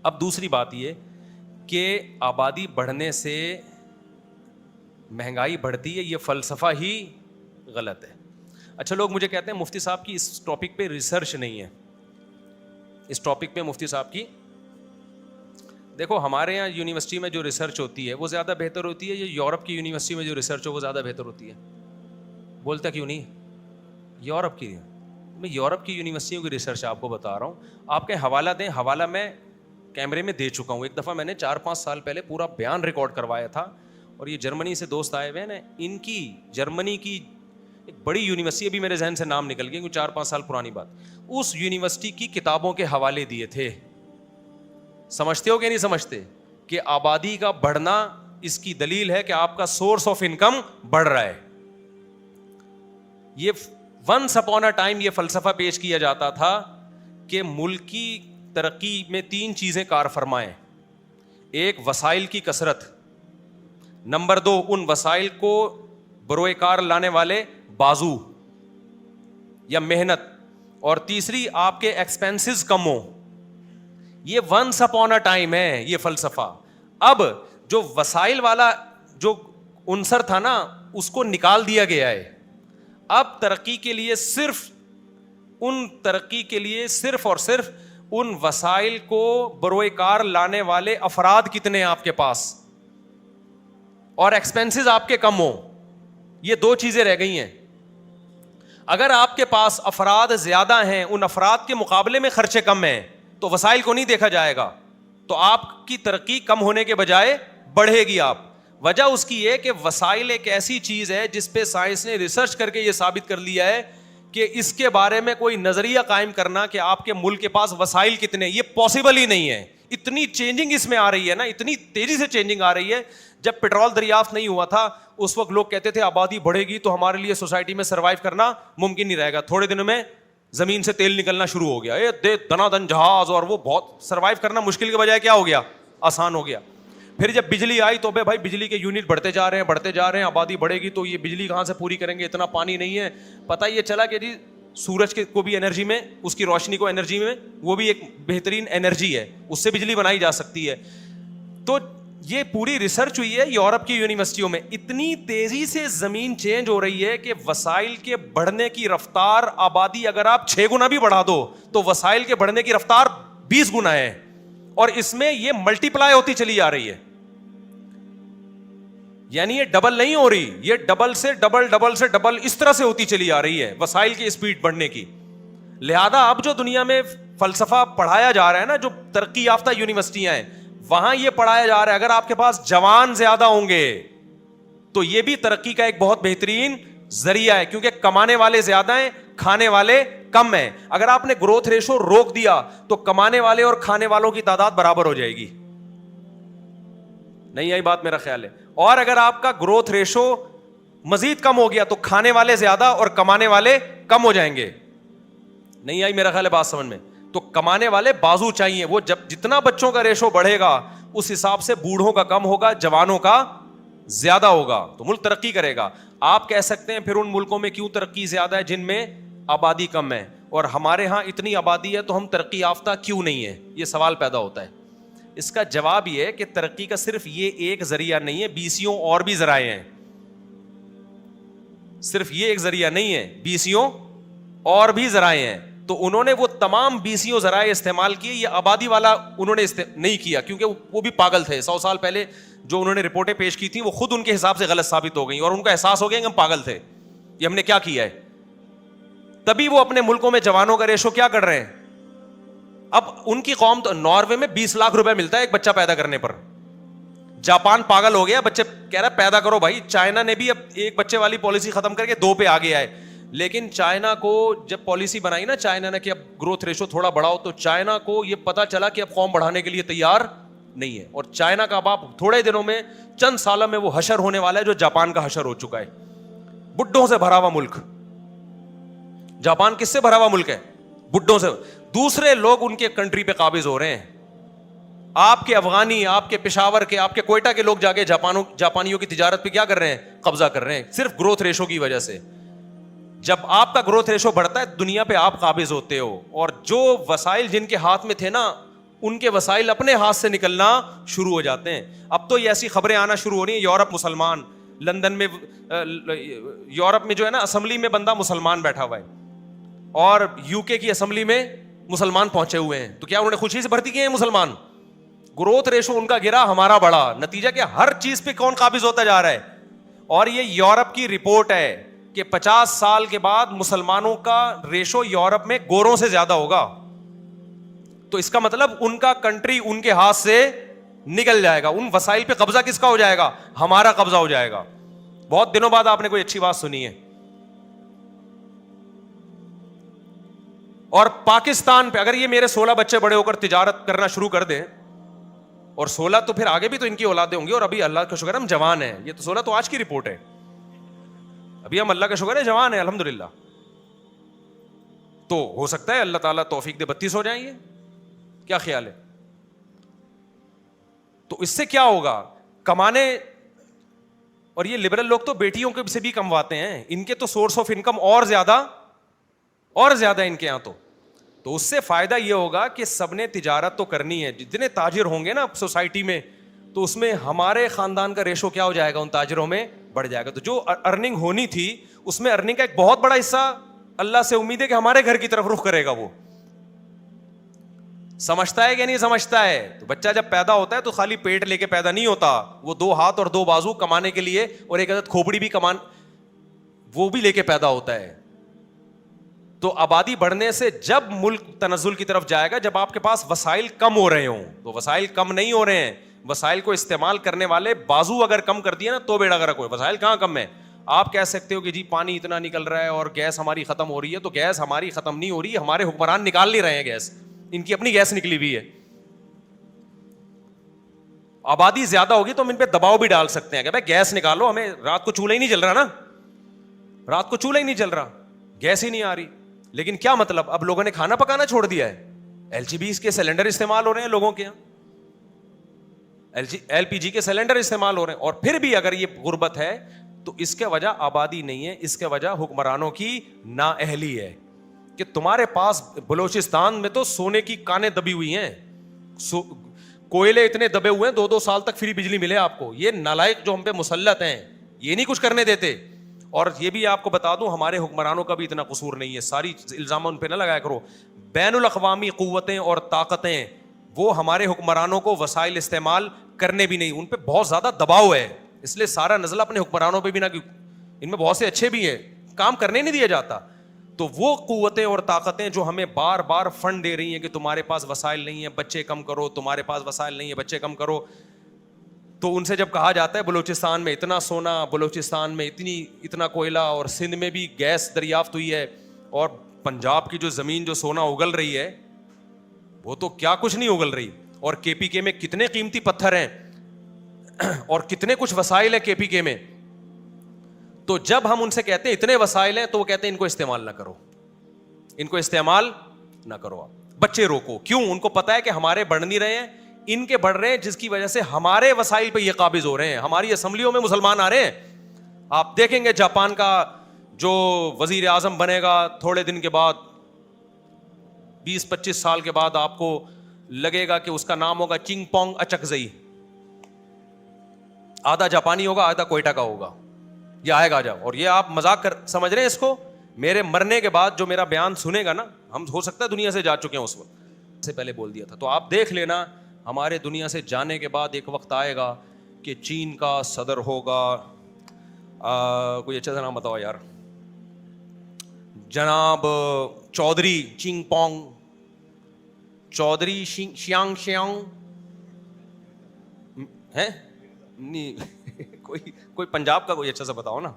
اب دوسری بات یہ کہ آبادی بڑھنے سے مہنگائی بڑھتی ہے، یہ فلسفہ ہی غلط ہے. اچھا، لوگ مجھے کہتے ہیں مفتی صاحب کی اس ٹاپک پہ ریسرچ نہیں ہے. اس ٹاپک پہ مفتی صاحب کی، دیکھو ہمارے یہاں یونیورسٹی میں جو ریسرچ ہوتی ہے وہ زیادہ بہتر ہوتی ہے، یا یورپ کی یونیورسٹی میں جو ریسرچ ہو وہ زیادہ بہتر ہوتی ہے؟ بولتا کیوں نہیں؟ یورپ کی، میں یورپ کی یونیورسٹیوں کی ریسرچ آپ کو بتا رہا ہوں. آپ کے حوالہ دیں، حوالہ میں کیمرے میں دے چکا ہوں. ایک دفعہ میں نے 4-5 سال پہلے پورا بیان ریکارڈ کروایا تھا، اور یہ جرمنی سے دوست آئے ہوئے ہیں نا، ان کی جرمنی کی ایک بڑی یونیورسٹی، ابھی میرے ذہن سے نام نکل گیا کیونکہ 4-5 سال پرانی بات، اس یونیورسٹی کی کتابوں کے حوالے دیے تھے. سمجھتے ہو کہ نہیں سمجھتے کہ آبادی کا بڑھنا اس کی دلیل ہے کہ آپ کا سورس آف انکم بڑھ رہا ہے. یہ ونس اپون اے ٹائم یہ فلسفہ پیش کیا جاتا تھا کہ ملک کی ترقی میں 3 چیزیں کار فرما ہیں. ایک، وسائل کی کثرت. نمبر 2، ان وسائل کو بروئے کار لانے والے بازو یا محنت. اور تیسری، آپ کے ایکسپینسز کم ہو. یہ ونس اپون اے ٹائم ہے یہ فلسفہ. اب جو وسائل والا جو عنصر تھا نا، اس کو نکال دیا گیا ہے. اب ترقی کے لیے صرف اور صرف ان وسائل کو بروئے کار لانے والے افراد کتنے ہیں آپ کے پاس، اور ایکسپینسز آپ کے کم ہو. یہ 2 چیزیں رہ گئی ہیں. اگر آپ کے پاس افراد زیادہ ہیں، ان افراد کے مقابلے میں خرچے کم ہیں، تو وسائل کو نہیں دیکھا جائے گا، تو آپ کی ترقی کم ہونے کے بجائے بڑھے گی. وجہ اس کی یہ کہ وسائل ایک ایسی چیز ہے جس پہ سائنس نے ریسرچ کر کے یہ ثابت کر لیا ہے کہ اس کے بارے میں کوئی نظریہ قائم کرنا کہ آپ کے ملک کے پاس وسائل کتنے، یہ پاسبل ہی نہیں ہے. اتنی چینجنگ اس میں آ رہی ہے نا، اتنی تیزی سے چینجنگ آ رہی ہے. جب پیٹرول دریافت نہیں ہوا تھا اس وقت لوگ کہتے تھے آبادی بڑھے گی تو ہمارے لیے سوسائٹی میں سروائیو کرنا ممکن نہیں رہے گا. تھوڑے دنوں میں زمین سے تیل نکلنا شروع ہو گیا، دنا دن جہاز، اور وہ بہت سروائیو کرنا مشکل کے بجائے کیا ہو گیا، آسان ہو گیا. پھر جب بجلی آئی تو بھائی بجلی کے یونٹ بڑھتے جا رہے ہیں، آبادی بڑھے گی تو یہ بجلی کہاں سے پوری کریں گے، اتنا پانی نہیں ہے. پتہ یہ چلا کہ جی سورج کو بھی انرجی میں، اس کی روشنی کو انرجی میں، وہ بھی ایک بہترین انرجی ہے، اس سے بجلی بنائی جا سکتی ہے. تو یہ پوری ریسرچ ہوئی ہے یورپ کی یونیورسٹیوں میں. اتنی تیزی سے زمین چینج ہو رہی ہے کہ وسائل کے بڑھنے کی رفتار، آبادی اگر آپ 6 گنا بھی بڑھا دو تو وسائل کے بڑھنے کی رفتار 20 گنا ہے، اور اس میں یہ ملٹی پلائی ہوتی چلی آ رہی ہے. یعنی یہ ڈبل نہیں ہو رہی، یہ ڈبل سے ڈبل، ڈبل سے ڈبل، اس طرح سے ہوتی چلی آ رہی ہے وسائل کی اسپیڈ بڑھنے کی. لہذا اب جو دنیا میں فلسفہ پڑھایا جا رہا ہے نا، جو ترقی یافتہ یونیورسٹیاں ہیں وہاں یہ پڑھایا جا رہا ہے اگر آپ کے پاس جوان زیادہ ہوں گے تو یہ بھی ترقی کا ایک بہت بہترین ذریعہ ہے، کیونکہ کمانے والے زیادہ ہیں، کھانے والے کم ہیں. اگر آپ نے گروتھ ریشو روک دیا تو کمانے والے اور کھانے والوں کی تعداد برابر ہو جائے گی. نہیں آئی بات میرا خیال ہے. اور اگر آپ کا گروتھ ریشو مزید کم ہو گیا تو کھانے والے زیادہ اور کمانے والے کم ہو جائیں گے. نہیں آئی میرا خیال ہے بات سمجھ میں. تو کمانے والے بازو چاہیے. وہ جب جتنا بچوں کا ریشو بڑھے گا اس حساب سے بوڑھوں کا کم ہوگا، جوانوں کا زیادہ ہوگا، تو ملک ترقی کرے گا. آپ کہہ سکتے ہیں پھر ان ملکوں میں کیوں ترقی زیادہ ہے جن میں آبادی کم ہے، اور ہمارے ہاں اتنی آبادی ہے تو ہم ترقی یافتہ کیوں نہیں ہے؟ یہ سوال پیدا ہوتا ہے. اس کا جواب یہ ہے کہ ترقی کا صرف یہ ایک ذریعہ نہیں ہے، 20 اور بھی ذرائع ہیں. صرف یہ ایک ذریعہ نہیں ہے، 20 اور بھی ذرائع ہیں. تو انہوں نے وہ تمام 20 ذرائع استعمال کیے. یہ آبادی والا انہوں نے نہیں کیا کیونکہ وہ بھی پاگل تھے. 100 سال پہلے جو انہوں نے رپورٹیں پیش کی تھیں وہ خود ان کے حساب سے غلط ثابت ہو گئیں، اور ان کو احساس ہو گیا کہ ہم پاگل تھے، یہ ہم نے کیا کیا ہے. تبھی وہ اپنے ملکوں میں جوانوں کا ریشو کیا کر رہے ہیں. اب ان کی قوم تو ناروے میں 20 لاکھ روپے ملتا ہے ایک بچہ پیدا کرنے پر. جاپان پاگل ہو گیا، بچے کہہ رہا ہے پیدا کرو بھائی. چائنا نے بھی اب ایک بچے والی پالیسی ختم کر کے 2 پہ آگے آئے. لیکن چائنا کو جب پالیسی بنائی نا چائنا نے کہ اب گروتھ ریشو تھوڑا بڑھاؤ، تو چائنا کو یہ پتا چلا کہ اب قوم بڑھانے کے لیے تیار نہیں ہے. اور چائنا کا باپ تھوڑے دنوں میں، چند سالوں میں وہ حشر ہونے والا ہے جو جاپان کا حشر ہو چکا ہے. بڈھوں سے بھرا ہوا ملک. جاپان کس سے بھرا ہوا ملک ہے؟ بڈھوں سے. دوسرے لوگ ان کے کنٹری پہ قابض ہو رہے ہیں. آپ کے افغانی، آپ کے پشاور کے، آپ کے کوئٹہ کے لوگ جا کے جاپانیوں کی تجارت پہ کیا کر رہے ہیں؟ قبضہ کر رہے ہیں، صرف گروتھ ریشو کی وجہ سے. جب آپ کا گروتھ ریشو بڑھتا ہے دنیا پہ آپ قابض ہوتے ہو، اور جو وسائل جن کے ہاتھ میں تھے نا ان کے وسائل اپنے ہاتھ سے نکلنا شروع ہو جاتے ہیں. اب تو یہ ایسی خبریں آنا شروع ہو رہی ہیں, یورپ مسلمان, لندن میں, یورپ میں جو ہے نا اسمبلی میں بندہ مسلمان بیٹھا ہوا ہے, اور یو کے کی اسمبلی میں مسلمان پہنچے ہوئے ہیں. تو کیا انہوں نے خوشی سے بھرتی کیے ہیں مسلمان؟ گروتھ ریشو ان کا گرا, ہمارا بڑا. نتیجہ کیا, ہر چیز پہ کون قابض ہوتا جا رہا ہے. اور یہ یورپ کی رپورٹ ہے کہ 50 سال کے بعد مسلمانوں کا ریشو یورپ میں گوروں سے زیادہ ہوگا. تو اس کا مطلب ان کا کنٹری ان کے ہاتھ سے نکل جائے گا. ان وسائل پہ قبضہ کس کا ہو جائے گا؟ ہمارا قبضہ ہو جائے گا. بہت دنوں بعد آپ نے کوئی اچھی بات سنی ہے. اور پاکستان پہ اگر یہ میرے 16 بچے بڑے ہو کر تجارت کرنا شروع کر دیں, اور 16 تو پھر آگے بھی تو ان کی اولادیں ہوں گی, اور ابھی اللہ کا شکر ہم جوان ہیں. یہ تو 16 تو آج کی رپورٹ ہے, ابھی ہم اللہ کا شکر ہے جوان ہیں الحمدللہ. تو ہو سکتا ہے اللہ تعالیٰ توفیق دے 32 ہو جائیں گے. کیا خیال ہے؟ تو اس سے کیا ہوگا؟ کمانے, اور یہ لبرل لوگ تو بیٹیوں کے سے بھی کمواتے ہیں, ان کے تو سورس آف انکم اور زیادہ ان کے یہاں. تو اس سے فائدہ یہ ہوگا کہ سب نے تجارت تو کرنی ہے. جتنے تاجر ہوں گے نا سوسائٹی میں, تو اس میں ہمارے خاندان کا ریشو کیا ہو جائے گا؟ ان تاجروں میں بڑھ جائے گا. تو جو ارننگ ہونی تھی اس میں ارننگ کا ایک بہت بڑا حصہ اللہ سے امید ہے کہ ہمارے گھر کی طرف رخ کرے گا. وہ سمجھتا ہے کہ نہیں سمجھتا ہے؟ تو بچہ جب پیدا ہوتا ہے تو خالی پیٹ لے کے پیدا نہیں ہوتا, وہ 2 ہاتھ اور 2 بازو کمانے کے لیے, اور ایک عدد کھوپڑی بھی وہ بھی لے کے پیدا ہوتا ہے. تو آبادی بڑھنے سے جب ملک تنزل کی طرف جائے گا, جب آپ کے پاس وسائل کم ہو رہے ہوں. تو وسائل کم نہیں ہو رہے ہیں, وسائل کو استعمال کرنے والے بازو اگر کم کر دیے نا تو بیڑا غرق ہو. وسائل کہاں کم ہے؟ آپ کہہ سکتے ہو کہ جی پانی اتنا نکل رہا ہے اور گیس ہماری ختم ہو رہی ہے. تو گیس ہماری ختم نہیں ہو رہی, ہمارے حکمران نکال نہیں رہے ہیں گیس, ان کی اپنی گیس نکلی ہوئی ہے. آبادی زیادہ ہوگی تو ہم ان پہ دباؤ بھی ڈال سکتے ہیں کہ بھائی گیس نکالو, ہمیں رات کو چولہا ہی نہیں جل رہا نا, رات کو چولہا ہی نہیں جل رہا, گیس ہی نہیں آ رہی. لیکن کیا مطلب, اب لوگوں نے کھانا پکانا چھوڑ دیا ہے. LGB کے سلنڈر استعمال ہو رہے ہیں لوگوں کے یہاں, LPG کے سلنڈر استعمال ہو رہے ہیں. اور پھر بھی اگر یہ غربت ہے تو اس کے وجہ آبادی نہیں ہے, اس کے وجہ حکمرانوں کی نااہلی ہے. کہ تمہارے پاس بلوچستان میں تو سونے کی کانیں دبی ہوئی ہیں, کوئلے اتنے دبے ہوئے ہیں, 2 سال تک فری بجلی ملے آپ کو. یہ نالائق جو ہم پہ مسلط ہیں یہ نہیں کچھ کرنے دیتے. اور یہ بھی آپ کو بتا دوں, ہمارے حکمرانوں کا بھی اتنا قصور نہیں ہے, ساری الزام ان پہ نہ لگایا کرو. بین الاقوامی قوتیں اور طاقتیں وہ ہمارے حکمرانوں کو وسائل استعمال کرنے بھی نہیں, ان پہ بہت زیادہ دباؤ ہے. اس لیے سارا نزلہ اپنے حکمرانوں پہ بھی نہ, ان میں بہت سے اچھے بھی ہیں, کام کرنے نہیں دیا جاتا. تو وہ قوتیں اور طاقتیں جو ہمیں بار بار فنڈ دے رہی ہیں کہ تمہارے پاس وسائل نہیں ہیں بچے کم کرو, تمہارے پاس وسائل نہیں ہیں بچے کم کرو, تو ان سے جب کہا جاتا ہے بلوچستان میں اتنا سونا, بلوچستان میں اتنا کوئلہ, اور سندھ میں بھی گیس دریافت ہوئی ہے, اور پنجاب کی جو زمین جو سونا اگل رہی ہے وہ تو کیا کچھ نہیں اگل رہی, اور KPK میں کتنے قیمتی پتھر ہیں اور کتنے کچھ وسائل ہیں KPK میں. تو جب ہم ان سے کہتے ہیں اتنے وسائل ہیں تو وہ کہتے ہیں ان کو استعمال نہ کرو, ان کو استعمال نہ کرو, آپ بچے روکو. کیوں؟ ان کو پتا ہے کہ ہمارے بڑھ نہیں رہے ہیں, ان کے بڑھ رہے ہیں, جس کی وجہ سے ہمارے وسائل پہ یہ قابض ہو رہے ہیں. ہماری اسمبلیوں میں مسلمان آ رہے ہیں. آپ دیکھیں گے جاپان کا جو وزیر اعظم بنے گا تھوڑے دن کے بعد, 20-25 سال کے بعد, آپ کو لگے گا کہ اس کا نام ہوگا چنگ پونگ اچکزئی. آدھا جاپانی ہوگا, آدھا کوئٹہ کا ہوگا, یہ آئے گا جب. اور یہ آپ مذاق کر سمجھ رہے ہیں اس کو؟ میرے مرنے کے بعد جو میرا بیان سنے گا نا, ہم ہو سکتا ہے دنیا سے جا چکے ہیں اس وقت سے پہلے بول دیا تھا, تو آپ دیکھ لینا ہمارے دنیا سے جانے کے بعد ایک وقت آئے گا کہ چین کا صدر ہوگا, کوئی اچھا سا نام بتاؤ یار, جناب چودھری چنگ پونگ, چودھری شیانگ ہے نہیں کوئی پنجاب کا کوئی اچھا سا بتاؤ نا,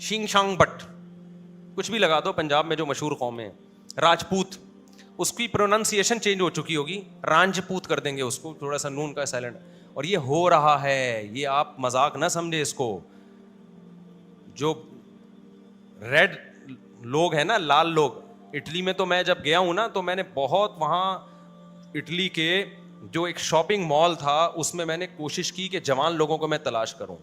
شنگ شانگ بٹ, کچھ بھی لگا دو پنجاب میں جو مشہور قومیں ہیں. راجپوت, اس کی پروننسیشن چینج ہو چکی ہوگی, رانجپوت کر دیں گے اس کو, تھوڑا سا نون کا سائلنٹ. اور یہ ہو رہا ہے, یہ آپ مذاق نہ سمجھے اس کو. جو ریڈ لوگ ہیں نا, لال لوگ, اٹلی میں تو میں جب گیا ہوں نا تو میں نے بہت وہاں اٹلی کے جو ایک شاپنگ مال تھا اس میں میں نے کوشش کی کہ جوان لوگوں کو میں تلاش کروں.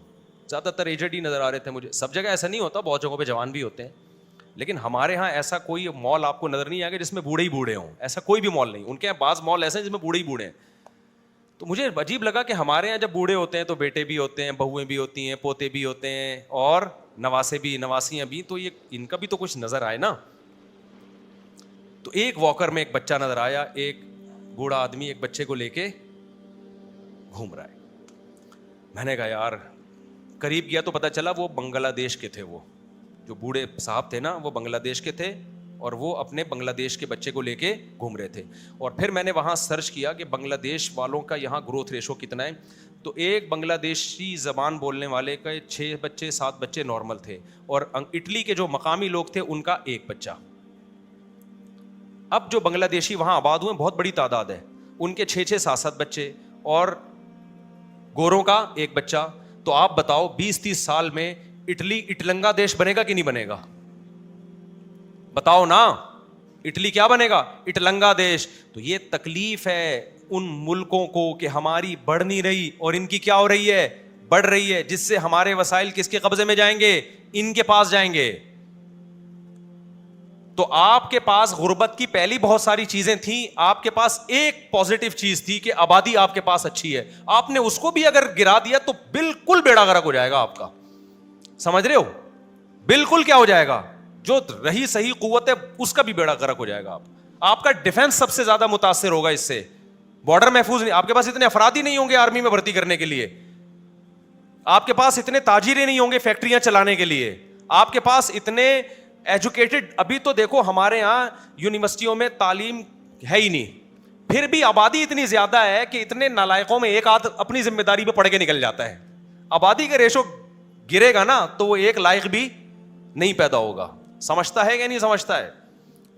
زیادہ تر ایجڈ ہی نظر آ رہے تھے مجھے. سب جگہ ایسا نہیں ہوتا, بہت جگہوں پہ جوان بھی ہوتے ہیں, لیکن ہمارے ہاں ایسا کوئی مال آپ کو نظر نہیں آئے گا جس میں بوڑھے ہی بوڑھے ہوں, ایسا کوئی بھی مال نہیں. ان کے یہاں بعض مال ایسے ہیں جس میں بوڑھے ہی بوڑھے ہیں. تو مجھے عجیب لگا کہ ہمارے یہاں جب بوڑھے ہوتے ہیں تو بیٹے بھی ہوتے ہیں, بہویں بھی ہوتی ہیں, پوتے بھی ہوتے ہیں, اور نواسے بھی, نواسیاں بھی, تو یہ ان کا بھی تو کچھ نظر آئے نا. تو ایک واکر میں ایک بچہ نظر آیا, ایک بوڑھا آدمی ایک بچے کو لے کے گھوم رہا ہے. میں نے کہا یار, قریب گیا تو پتا چلا وہ بنگلہ دیش کے تھے. وہ جو بوڑھے صاحب تھے نا وہ بنگلہ دیش کے تھے, اور وہ اپنے بنگلہ دیش کے بچے کو لے کے گھوم رہے تھے. اور پھر میں نے وہاں سرچ کیا کہ بنگلہ دیش والوں کا یہاں گروتھ ریشو کتنا ہے. تو ایک بنگلہ دیشی زبان بولنے والے کا 6 بچے 7 بچے نارمل تھے, اور اٹلی کے جو مقامی لوگ تھے ان کا 1 بچہ. اب جو بنگلہ دیشی وہاں آباد ہوئے بہت بڑی تعداد ہے, ان کے 6 7 7 بچے, اور گوروں کا 1 بچہ. تو آپ بتاؤ 20-30 سال میں اٹلی اٹلنگا دیش بنے گا کہ نہیں بنے گا؟ بتاؤ نا, اٹلی کیا بنے گا؟ اٹلنگا دیش. تو یہ تکلیف ہے ان ملکوں کو کہ ہماری بڑھ نہیں رہی اور ان کی کیا ہو رہی ہے؟ بڑھ رہی ہے, جس سے ہمارے وسائل کس کے قبضے میں جائیں گے؟ ان کے پاس جائیں گے. تو آپ کے پاس غربت کی پہلی بہت ساری چیزیں تھیں, آپ کے پاس ایک پازیٹو چیز تھی کہ آبادی آپ کے پاس اچھی ہے. آپ نے اس کو بھی اگر گرا دیا تو بالکل بیڑا غرق ہو جائے گا آپ کا. سمجھ رہے ہو؟ بالکل کیا ہو جائے گا؟ جو رہی صحیح قوت ہے اس کا بھی بیڑا غرق ہو جائے گا. آپ کا ڈیفنس سب سے زیادہ متاثر ہوگا اس سے. بارڈر محفوظ نہیں, آپ کے پاس اتنے افراد ہی نہیں ہوں گے آرمی میں بھرتی کرنے کے لیے, آپ کے پاس اتنے تاجر نہیں ہوں گے فیکٹریاں چلانے کے لیے, آپ کے پاس اتنے ایجوکیٹڈ. ابھی تو دیکھو ہمارے یہاں یونیورسٹیوں میں تعلیم ہے ہی نہیں, پھر بھی آبادی اتنی زیادہ ہے کہ اتنے نالائقوں میں ایک آدھ اپنی ذمہ داری پہ پڑھ کے نکل جاتا ہے. آبادی کا ریشو گرے گا نا تو وہ ایک لائق بھی نہیں پیدا ہوگا. سمجھتا ہے کہ نہیں سمجھتا ہے؟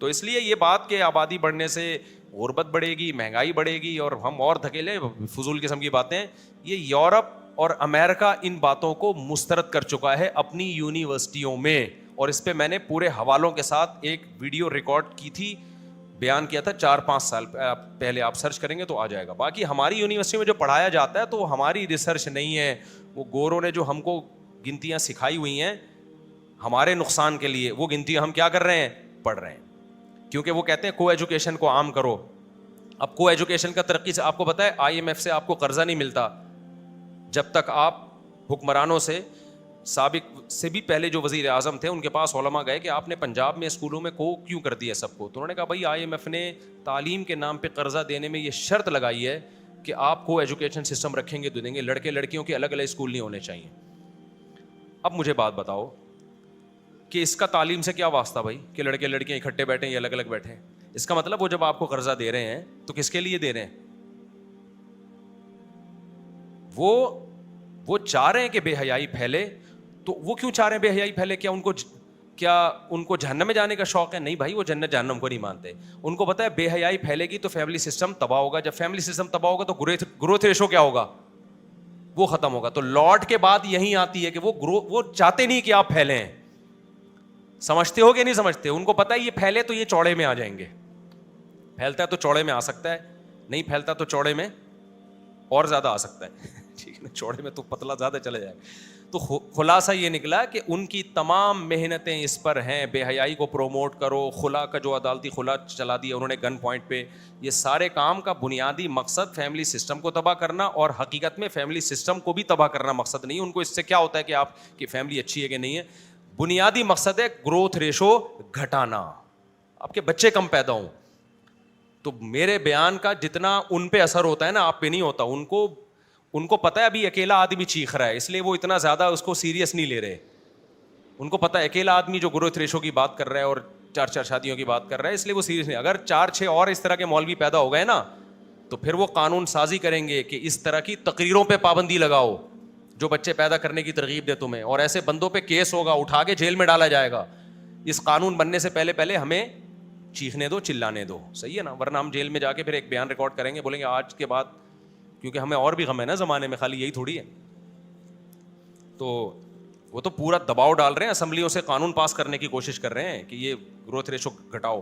تو اس لیے یہ بات کہ آبادی بڑھنے سے غربت بڑھے گی, مہنگائی بڑھے گی اور ہم اور دھکیلے, فضول قسم کی باتیں. یہ یورپ اور امریکہ ان باتوں کو مسترد کر چکا ہے اپنی یونیورسٹیوں میں, اور اس پہ میں نے پورے حوالوں کے ساتھ ایک ویڈیو ریکارڈ کی تھی, بیان کیا تھا 4-5 سال پہلے. آپ سرچ کریں گے تو آ جائے گا. باقی ہماری یونیورسٹی میں جو پڑھایا جاتا ہے تو وہ ہماری ریسرچ نہیں ہے, وہ گوروں نے جو ہم کو گنتیاں سکھائی ہوئی ہیں ہمارے نقصان کے لیے, وہ گنتیاں ہم کیا کر رہے ہیں؟ پڑھ رہے ہیں. کیونکہ وہ کہتے ہیں کو ایجوکیشن کو عام کرو. اب کو ایجوکیشن کا ترقی سے آپ کو پتا ہے IMF سے آپ کو قرضہ نہیں ملتا جب تک آپ حکمرانوں سے, سابق سے بھی پہلے جو وزیر اعظم تھے ان کے پاس علماء گئے کہ آپ نے پنجاب میں اسکولوں میں کو کیوں کر دیا سب کو؟ تو انہوں نے کہا بھائی IMF نے تعلیم کے نام پہ قرضہ دینے میں یہ شرط لگائی ہے کہ آپ کو ایجوکیشن سسٹم رکھیں گے تو دیں گے, لڑکے لڑکیوں کے الگ الگ اسکول نہیں ہونے چاہیے. اب مجھے بات بتاؤ کہ اس کا تعلیم سے کیا واسطہ بھائی کہ لڑکے لڑکیاں اکٹھے بیٹھیں یا الگ الگ بیٹھیں؟ اس کا مطلب وہ جب آپ کو قرضہ دے رہے ہیں تو کس کے لیے دے رہے ہیں؟ وہ چاہ رہے ہیں کہ بے حیائی پھیلے. تو وہ کیوں چاہ رہے ہیں بے حیائی پھیلے؟ کیا ان کو جہنم میں جانے کا شوق ہے؟ نہیں بھائی, وہ جنت جہنم کو نہیں مانتے. ان کو پتا ہے بے حیائی پھیلے گی تو فیملی سسٹم تباہ ہوگا, جب فیملی سسٹم تباہ ہوگا تو گروتھ ریشو کیا ہوگا؟ وہ ختم ہوگا. تو لوٹ کے بعد یہی آتی ہے کہ وہ چاہتے نہیں کہ آپ پھیلیں. سمجھتے ہو کہ نہیں سمجھتے؟ ان کو پتا ہے یہ پھیلے تو یہ چوڑے میں آ جائیں گے. پھیلتا ہے تو چوڑے میں آ سکتا ہے, نہیں پھیلتا تو چوڑے میں اور زیادہ آ سکتا ہے. ٹھیک ہے نا, چوڑے میں تو پتلا زیادہ چلے جائے. تو خلاصہ یہ نکلا کہ ان کی تمام محنتیں اس پر ہیں, بے حیائی کو پروموٹ کرو, خلا کا جو عدالتی خلا چلا دیا انہوں نے گن پوائنٹ پہ. یہ سارے کام کا بنیادی مقصد فیملی سسٹم کو تباہ کرنا, اور حقیقت میں فیملی سسٹم کو بھی تباہ کرنا مقصد نہیں. ان کو اس سے کیا ہوتا ہے کہ آپ کی فیملی اچھی ہے کہ نہیں ہے, بنیادی مقصد ہے گروتھ ریشو گھٹانا, آپ کے بچے کم پیدا ہوں. تو میرے بیان کا جتنا ان پہ اثر ہوتا ہے نا آپ پہ نہیں ہوتا. ان کو پتا ہے ابھی اکیلا آدمی چیخ رہا ہے, اس لیے وہ اتنا زیادہ اس کو سیریس نہیں لے رہے. ان کو پتا ہے اکیلا آدمی جو گروتھ ریشو کی بات کر رہا ہے اور 4 شادیوں کی بات کر رہا ہے, اس لیے وہ سیریس نہیں. اگر 4-6 اور اس طرح کے مولوی پیدا ہو گئے نا تو پھر وہ قانون سازی کریں گے کہ اس طرح کی تقریروں پہ پابندی لگاؤ جو بچے پیدا کرنے کی ترغیب دے تمہیں, اور ایسے بندوں پہ کیس ہوگا, اٹھا کے جیل میں ڈالا جائے گا. اس قانون بننے سے پہلے ہمیں چیخنے دو, چلانے دو, صحیح ہے نا, ورنہ ہم جیل میں جا کے پھر ایک بیان ریکارڈ کریں گے, بولیں گے آج کے بعد, کیونکہ ہمیں اور بھی غم ہے نا زمانے میں, خالی یہی تھوڑی ہے. تو وہ تو پورا دباؤ ڈال رہے ہیں, اسمبلیوں سے قانون پاس کرنے کی کوشش کر رہے ہیں کہ یہ گروتھ ریشو گھٹاؤ.